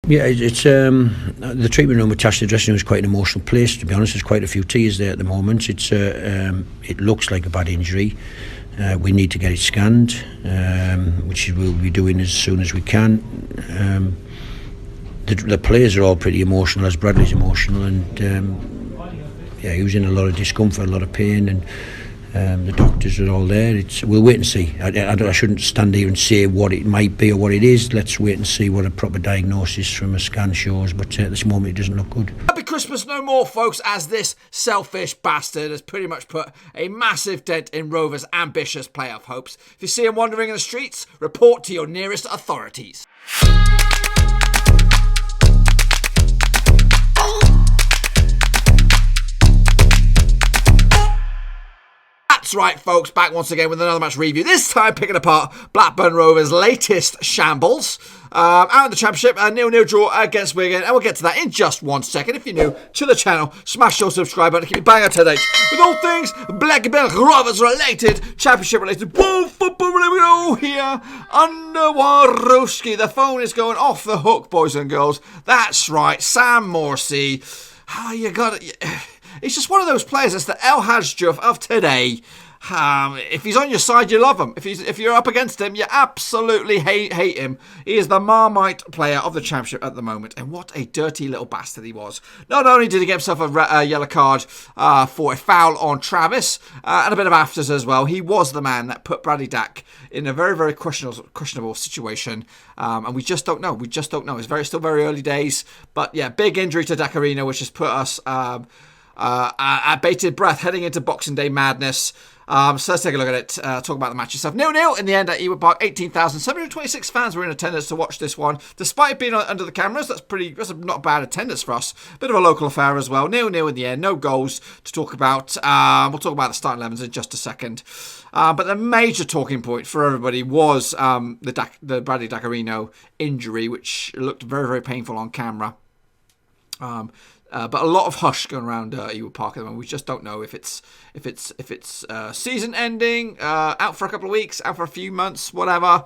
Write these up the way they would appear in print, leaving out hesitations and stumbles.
Yeah, it's the treatment room attached to the dressing room is quite an emotional place. To be honest, there's quite a few tears there at the moment. It looks like a bad injury. We need to get it scanned, which we'll be doing as soon as we can. The players are all pretty emotional, as Bradley's emotional, and yeah, he was in a lot of discomfort, a lot of pain, and the doctors are all there. We'll wait and see. I shouldn't stand here and say what it might be or what it is. Let's wait and see what a proper diagnosis from a scan shows. But at this moment, it doesn't look good. Happy Christmas no more, folks, as this selfish bastard has pretty much put a massive dent in Rovers' ambitious playoff hopes. If you see him wandering in the streets, report to your nearest authorities. That's right, folks, back once again with another match review. This time picking apart Blackburn Rovers' latest shambles. Out in the Championship, a 0-0 draw against Wigan, and we'll get to that in just 1 second. If you're new to the channel, smash your subscribe button to keep you bang up to date with all things Blackburn Rovers related, Championship related. Whoa, football related here. Underwaroski. The phone is going off the hook, boys and girls. That's right, Sam Morsey. You got it. He's just one of those players. It's the El Hadjuf of today. If he's on your side, you love him. If you're up against him, you absolutely hate him. He is the Marmite player of the Championship at the moment. And what a dirty little bastard he was. Not only did he get himself a yellow card for a foul on Travis, and a bit of afters as well, he was the man that put Bradley Dack in a very, very questionable situation. And we just don't know. It's still very early days. But yeah, big injury to Daccarino, which has put us at bated breath heading into Boxing Day madness. So let's take a look at it, talk about the match itself. 0-0 in the end at Ewood Park. 18,726 fans were in attendance to watch this one. Despite it being under the cameras, that's not a bad attendance for us. Bit of a local affair as well. 0-0 in the end, no goals to talk about. We'll talk about the starting 11s in just a second. But the major talking point for everybody was the Bradley Daccarino injury, which looked very, very painful on camera. But a lot of hush going around Ewood Park at the moment. We just don't know if it's season ending, out for a couple of weeks, out for a few months, whatever.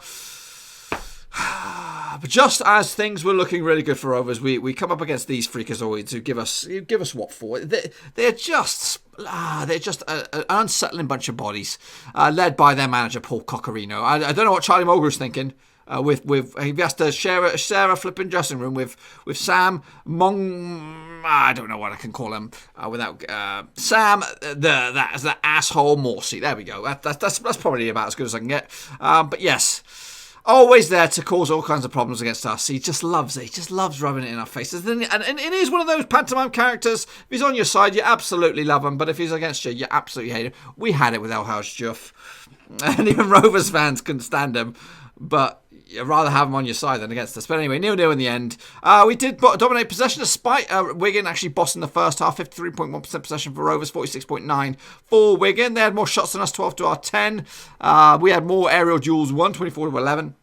But just as things were looking really good for Rovers, we come up against these freakazoids who give us what for? They're just an unsettling bunch of bodies, led by their manager Paul Coccarino. I don't know what Charlie Mulgrew's thinking. He has to share a flipping dressing room with Sam I don't know what I can call him without Sam the asshole Morsey. There we go. That's probably about as good as I can get. But yes, always there to cause all kinds of problems against us. He just loves it. He just loves rubbing it in our faces. And it is one of those pantomime characters. If he's on your side, you absolutely love him. But if he's against you, you absolutely hate him. We had it with El Hadjuf. And even Rovers fans couldn't stand him. But you'd rather have him on your side than against us. But anyway, 0-0 in the end. We did dominate possession despite Wigan actually bossing the first half. 53.1% possession for Rovers, 46.9% for Wigan. They had more shots than us, 12 to our 10. We had more aerial duels, 24 to 11.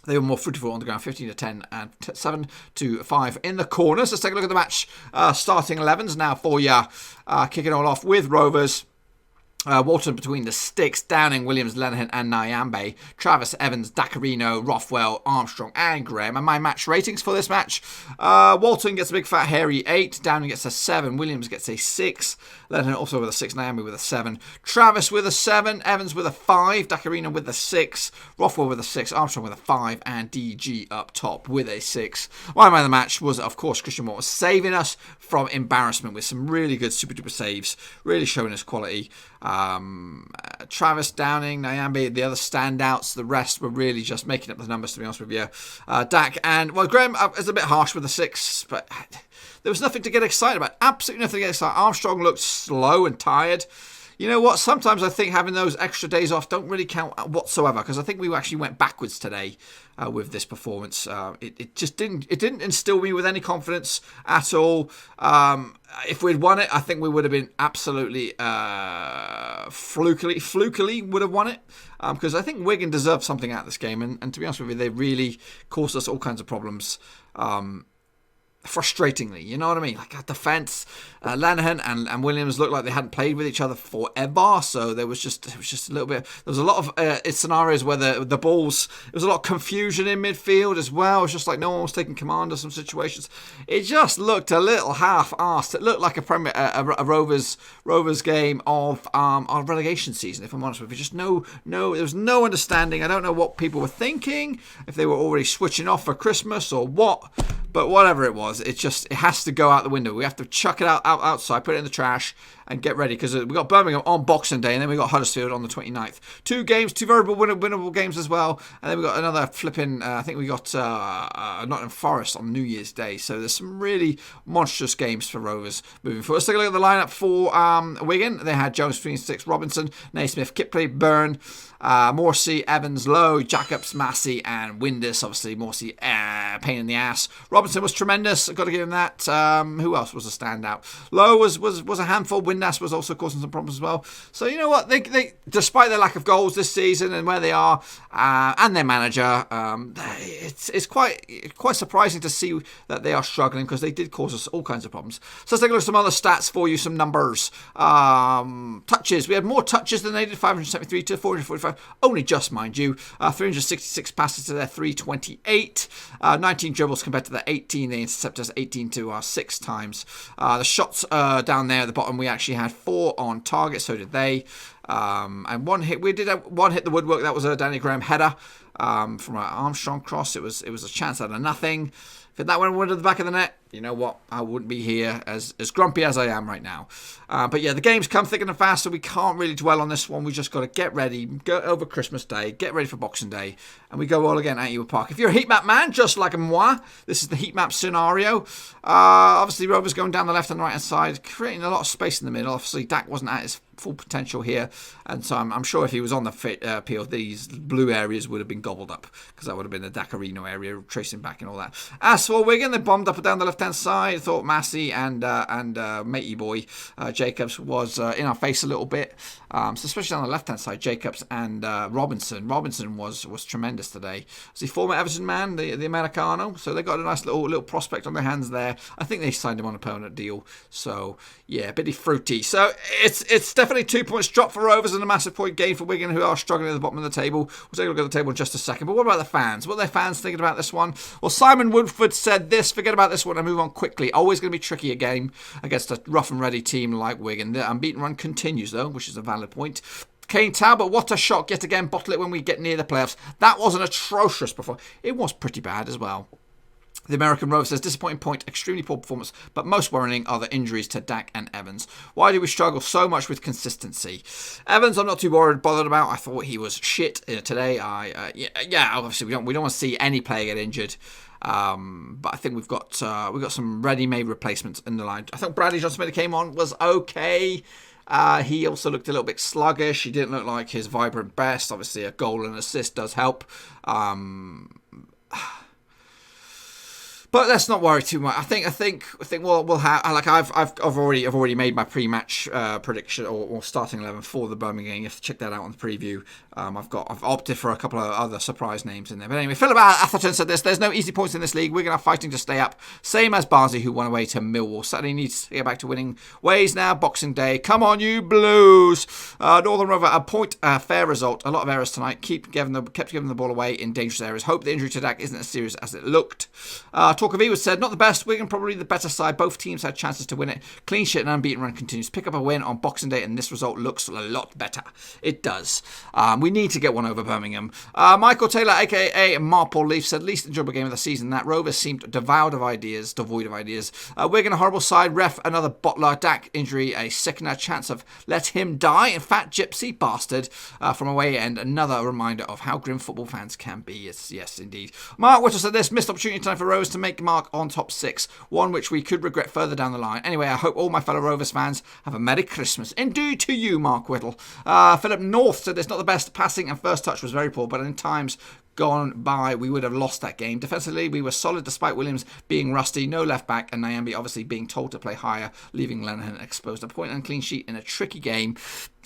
They were more fruitful on the ground, 15 to 10 and 7 to 5 in the corners. Let's take a look at the match. Starting 11s now for you. Kicking all off with Rovers. Walton between the sticks, Downing, Williams, Lenihan and Nyambe, Travis, Evans, Daccarino, Rothwell, Armstrong and Graham. And my match ratings for this match, Walton gets a big fat hairy 8, Downing gets a 7, Williams gets a 6, Lenihan also with a 6, Nyambe with a 7, Travis with a 7, Evans with a 5, Daccarino with a 6, Rothwell with a 6, Armstrong with a 5 and DG up top with a 6. My man of the match was, of course, Christian Moore, saving us from embarrassment with some really good super duper saves, really showing us quality. Travis, Downing, Nyambe, the other standouts. The rest were really just making up the numbers, to be honest with you. Dak and, well, Graham is a bit harsh with the 6, but there was nothing to get excited about. Absolutely nothing to get excited. Armstrong looked slow and tired. You know what? Sometimes I think having those extra days off don't really count whatsoever, because I think we actually went backwards today with this performance. It just didn't instill me with any confidence at all. If we'd won it, I think we would have been absolutely flukily would have won it, because I think Wigan deserved something out of this game, and to be honest with you, they really caused us all kinds of problems. frustratingly, you know what I mean? Like, our defence, Lenihan and Williams looked like they hadn't played with each other forever, so it was just a little bit, there was a lot of scenarios where the balls, there was a lot of confusion in midfield as well. It was just like no one was taking command of some situations. It just looked a little half-arsed. It looked like a Rovers game of our relegation season, if I'm honest with you. Just there was no understanding. I don't know what people were thinking, if they were already switching off for Christmas or what, but whatever it was, it has to go out the window. We have to chuck it outside, put it in the trash, and get ready, because we got Birmingham on Boxing Day, and then we got Huddersfield on the 29th. Two very winnable games as well, and then we got another flipping, I think we got Nottingham Forest on New Year's Day, so there's some really monstrous games for Rovers moving forward. Let's take a look at the lineup for Wigan. They had Jones, 3 and 6, Robinson, Naismith, Kipley, Byrne, Morsey, Evans, Lowe, Jacobs, Massey, and Windus. Obviously, Morsey, pain in the ass. Robinson was tremendous. Got to give him that. Who else was a standout? Lowe was a handful. Windass was also causing some problems as well. So you know what? They despite their lack of goals this season and where they are, and their manager, it's quite surprising to see that they are struggling, because they did cause us all kinds of problems. So let's take a look at some other stats for you. Some numbers. Touches. We had more touches than they did. 573 to 445. Only just, mind you. 366 passes to their 328. 19 dribbles compared to their 18. They intercepted us 18 to 6 times. The shots down there at the bottom, we actually had 4 on target. So did they. And one hit. We did have one hit the woodwork. That was a Danny Graham header from an Armstrong cross. It was a chance out of nothing. If that went into the back of the net, you know what? I wouldn't be here as grumpy as I am right now. But yeah, the games come thick and fast, so we can't really dwell on this one. We just got to get ready, go over Christmas Day, get ready for Boxing Day, and we go all again at Ewood Park. If you're a heat map man, just like moi, this is the heat map scenario. Obviously, Rovers going down the left and right hand side, creating a lot of space in the middle. Obviously, Dack wasn't at his full potential here, and so I'm sure if he was on the field, these blue areas would have been gobbled up, because that would have been the Daccarino area, tracing back and all that. As for Wigan, they bombed up and down the left hand side. I thought Massey and matey boy Jacobs was in our face a little bit, so especially on the left hand side, Jacobs and Robinson was tremendous today. Was he former Everton man, the Americano? So they got a nice little prospect on their hands there. I think they signed him on a permanent deal, so yeah, bitty fruity. So it's definitely 2 points drop for Rovers and a massive point gain for Wigan, who are struggling at the bottom of the table. We'll take a look at the table in just a second. But what about the fans? What are their fans thinking about this one? Well, Simon Woodford said this: forget about this one and move on quickly. Always going to be tricky a game against a rough and ready team like Wigan. The unbeaten run continues, though, which is a valid point. Kane Talbot, what a shock yet again. Bottle it when we get near the playoffs. That was an atrocious performance. It was pretty bad as well. The American Rover says, disappointing point, extremely poor performance, but most worrying are the injuries to Dack and Evans. Why do we struggle so much with consistency? Evans, I'm not too bothered about. I thought he was shit today. Obviously we don't want to see any player get injured. But I think we've got some ready-made replacements in the line. I think Bradley Johnson came on was okay. He also looked a little bit sluggish. He didn't look like his vibrant best. Obviously, a goal and assist does help. But let's not worry too much. I think we'll have, like I've already made my pre-match prediction or starting 11 for the Birmingham game. You have to check that out on the preview. I've opted for a couple of other surprise names in there. But anyway, Philip Atherton said this: there's no easy points in this league. We're going to fighting to stay up. Same as Barnsley, who won away to Millwall. Certainly needs to get back to winning ways now. Boxing Day, come on you Blues! Northern Rover, a point, fair result. A lot of errors tonight. Kept giving the ball away in dangerous areas. Hope the injury to Dack isn't as serious as it looked. Talk of Ewood said, not the best. Wigan probably the better side. Both teams had chances to win it. Clean sheet and unbeaten run continues. Pick up a win on Boxing Day, and this result looks a lot better. It does. We need to get one over Birmingham. Michael Taylor, aka Marple Leaf, said, least enjoyable game of the season. That Rovers seemed devoid of ideas. Wigan a horrible side. Ref another bottler. Dack injury a second chance of let him die. In fact, gypsy bastard from away end. Another reminder of how grim football fans can be. Yes, indeed. Mark Whittle said this: missed opportunity tonight for Rovers to make mark on top 6, one which we could regret further down the line. Anyway, I hope all my fellow Rovers fans have a Merry Christmas. Indeed to you, Mark Whittle. Philip North said this: not the best passing and first touch was very poor, but in times gone by we would have lost that game. Defensively, we were solid despite Williams being rusty, no left back, and Nyambi obviously being told to play higher, leaving Lenihan exposed. A point and clean sheet in a tricky game.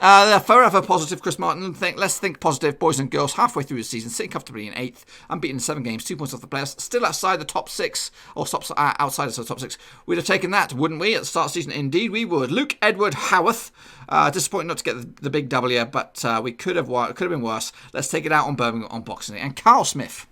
Forever positive, Chris Martin. Let's think positive, boys and girls. Halfway through the season, sitting comfortably in 8th, unbeaten in 7 games, 2 points off the playoffs, still outside the top 6, or outside of the top 6. We'd have taken that, wouldn't we, at the start of the season? Indeed, we would. Luke Edward Howarth. Disappointing not to get the big W, but we could have been worse. Let's take it out on Birmingham on Boxing Day. And Carl Smith.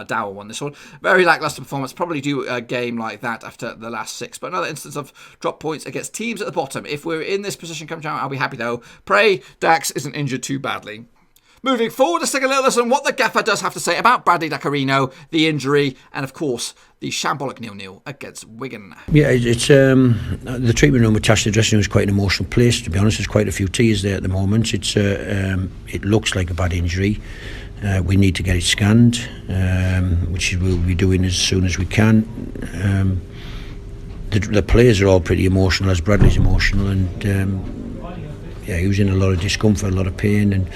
Dower won this one. Very lacklustre performance. Probably due a game like that after the last 6. But another instance of drop points against teams at the bottom. If we're in this position come down, I'll be happy though. Pray Dax isn't injured too badly. Moving forward, let's take a little listen what the Gaffer does have to say about Bradley Dack, the injury, and of course the shambolic 0-0 against Wigan. Yeah, it's the treatment room attached to the dressing room is quite an emotional place. To be honest, there's quite a few tears there at the moment. It looks like a bad injury. We need to get it scanned, which we'll be doing as soon as we can. The players are all pretty emotional, as Bradley's emotional, and he was in a lot of discomfort, a lot of pain, and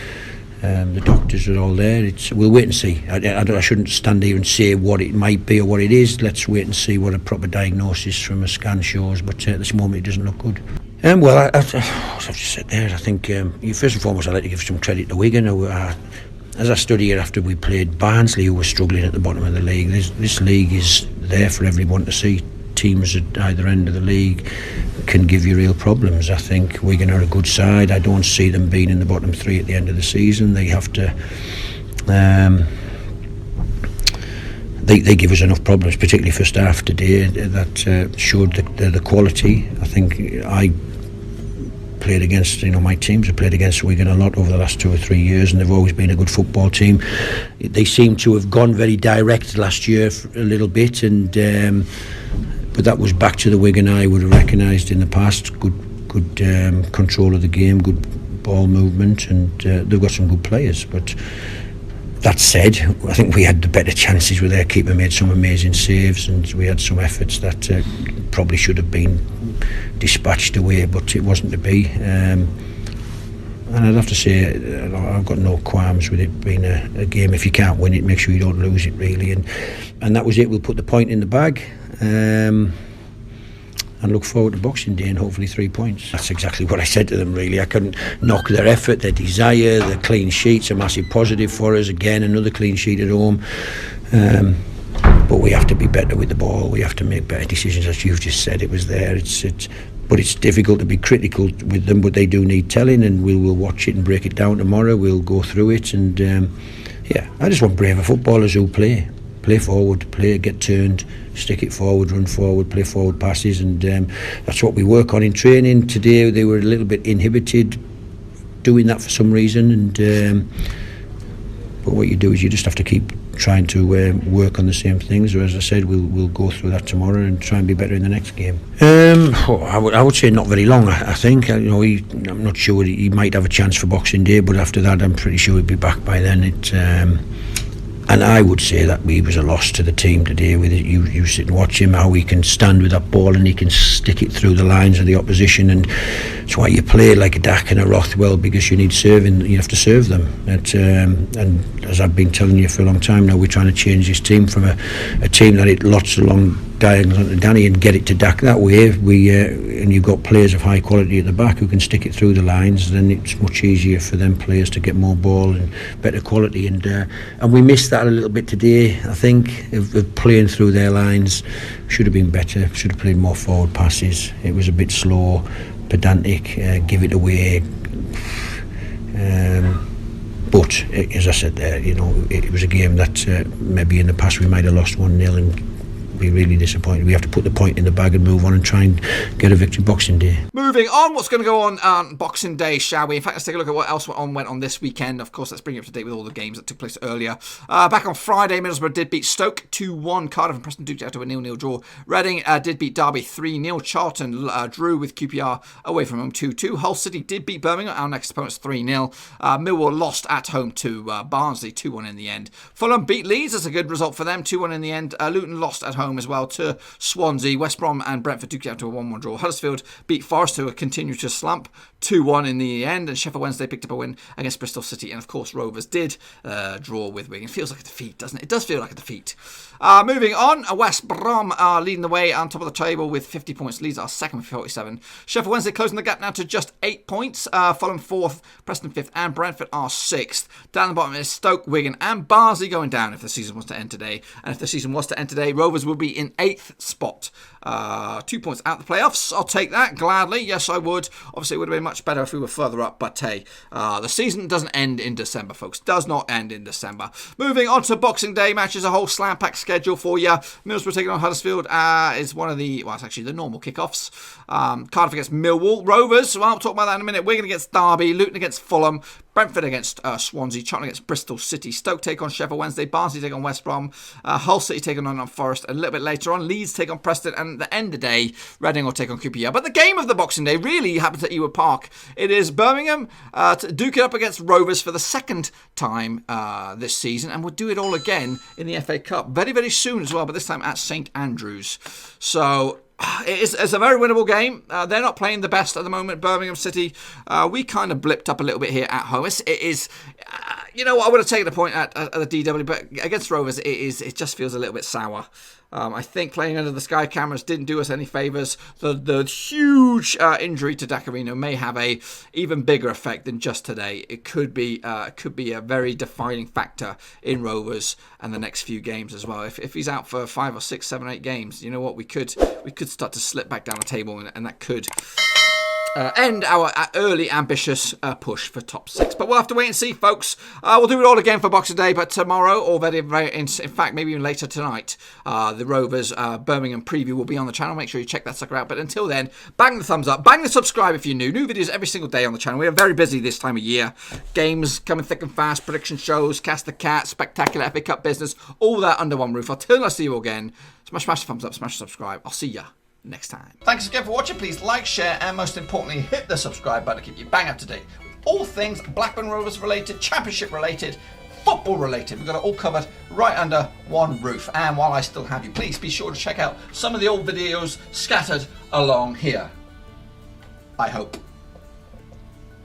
the doctors are all there. We'll wait and see. I shouldn't stand here and say what it might be or what it is. Let's wait and see what a proper diagnosis from a scan shows, but at this moment it doesn't look good. Well, as I've just said there, I think first and foremost I'd like to give some credit to Wigan. As I stood here after we played Barnsley, who were struggling at the bottom of the league, this league is there for everyone to see. Teams at either end of the league can give you real problems. I think Wigan are a good side. I don't see them being in the bottom 3 at the end of the season. They have to. They give us enough problems, particularly first half today, that showed the quality. I think I played against, my teams have played against Wigan a lot over the last 2 or 3 years, and they've always been a good football team. They seem to have gone very direct last year a little bit, and but that was back to the Wigan I would have recognised in the past. Good control of the game, good ball movement, and they've got some good players. But that said, I think we had the better chances with their keeper, made some amazing saves, and we had some efforts that probably should have been dispatched away, but it wasn't to be. And I'd have to say I've got no qualms with it being a game. If you can't win it, make sure you don't lose it, really. And that was it. We'll put the point in the bag. And look forward to Boxing Day and hopefully 3 points. That's exactly what I said to them, really. I couldn't knock their effort, their desire, their clean sheets, a massive positive for us. Again, another clean sheet at home. But we have to be better with the ball. We have to make better decisions, as you've just said. It was there. But it's difficult to be critical with them, but they do need telling, and we'll watch it and break it down tomorrow. We'll go through it, and I just want braver footballers who play forward, get turned, stick it forward, run forward, play forward passes, and that's what we work on in training. Today they were a little bit inhibited doing that for some reason, and but what you do is you just have to keep trying to work on the same things. Or as I said, we'll go through that tomorrow and try and be better in the next game. I would say not very long. I think I'm not sure he might have a chance for Boxing Day, but after that I'm pretty sure he'll be back by then. And I would say that he was a loss to the team today. With it, you sit and watch him, how he can stand with that ball and he can stick it through the lines of the opposition, and it's why you play like a Dack and a Rothwell, because you need serving. You have to serve them. And as I've been telling you for a long time now, we're trying to change this team from a team that it lots along diagonal to Danny and get it to Dack that way. And you've got players of high quality at the back who can stick it through the lines. Then it's much easier for them players to get more ball and better quality. And we missed that a little bit today. I think of playing through their lines. Should have been better. Should have played more forward passes. It was a bit slow, pedantic, give it away. But as I said there, it was a game that maybe in the past we might have lost 1-0 and be really disappointed. We have to put the point in the bag and move on and try and get a victory Boxing Day. Moving on, what's going to go on Boxing Day, shall we? In fact, let's take a look at what else went on this weekend. Of course, let's bring you up to date with all the games that took place earlier. Back on Friday, Middlesbrough did beat Stoke 2-1. Cardiff and Preston Duke after a 0-0 draw. Reading did beat Derby 3-0. Charlton drew with QPR away from home 2-2. Hull City did beat Birmingham, our next opponents 3-0. Millwall lost at home to Barnsley 2-1 in the end. Fulham beat Leeds. That's a good result for them, 2-1 in the end. Luton lost at home home as well to Swansea. West Brom and Brentford do get out to a 1-1 draw. Huddersfield beat Forest, who continue to slump, 2-1 in the end. And Sheffield Wednesday picked up a win against Bristol City. And of course, Rovers did draw with Wigan. It feels like a defeat, doesn't it? It does feel like a defeat. Moving on, West Brom are leading the way on top of the table with 50 points. Leeds are second with 47. Sheffield Wednesday closing the gap now to just 8 points. Fulham 4th, Preston 5th, and Brentford are 6th. Down the bottom is Stoke, Wigan, and Barnsley going down if the season was to end today. And if the season was to end today, Rovers will be in 8th spot. 2 points out the playoffs. I'll take that gladly. Yes, I would. Obviously, it would have been much better if we were further up. But hey, the season doesn't end in December, folks. Does not end in December. Moving on to Boxing Day matches, a whole slam-packed schedule for you. Middlesbrough taking on Huddersfield is one of the, well, it's actually the normal kickoffs. Cardiff against Millwall. Rovers, well, I'll talk about that in a minute. Wigan against Derby. Luton against Fulham. Brentford against Swansea. Charlton against Bristol City. Stoke take on Sheffield Wednesday. Barnsley take on West Brom. Hull City take on Nottingham Forest. A little bit later on, Leeds take on Preston. And at the end of the day, Reading will take on QPR. But the game of the Boxing Day really happens at Ewood Park. It is Birmingham to duke it up against Rovers for the second time this season. And we'll do it all again in the FA Cup very, very soon as well. But this time at St Andrews. So it's a very winnable game. They're not playing the best at the moment. Birmingham City, we kind of blipped up a little bit here at home. It is, you know what, I would have taken the point at the DW, but against Rovers, it just feels a little bit sour. I think playing under the Sky cameras didn't do us any favours. The huge injury to Daccarino may have a even bigger effect than just today. It could be a very defining factor in Rovers and the next few games as well. If he's out for 5 or 6, 7, 8 games, you know what, we could start to slip back down the table, and that could end our early ambitious push for top 6. But we'll have to wait and see, folks. We'll do it all again for Boxing Day, but tomorrow, or in fact, maybe even later tonight, the Rovers Birmingham preview will be on the channel. Make sure you check that sucker out. But until then, bang the thumbs up, bang the subscribe if you're new. New videos every single day on the channel. We are very busy this time of year. Games coming thick and fast, prediction shows, Cast the Cat, spectacular FA Cup business, all that under one roof. Until I see you again, smash the thumbs up, smash the subscribe. I'll see ya next time. Thanks again for watching. Please like, share, and most importantly, hit the subscribe button to keep you bang up to date with all things Blackburn Rovers related, championship related, football related. We've got it all covered right under one roof. And while I still have you, please be sure to check out some of the old videos scattered along here. I hope.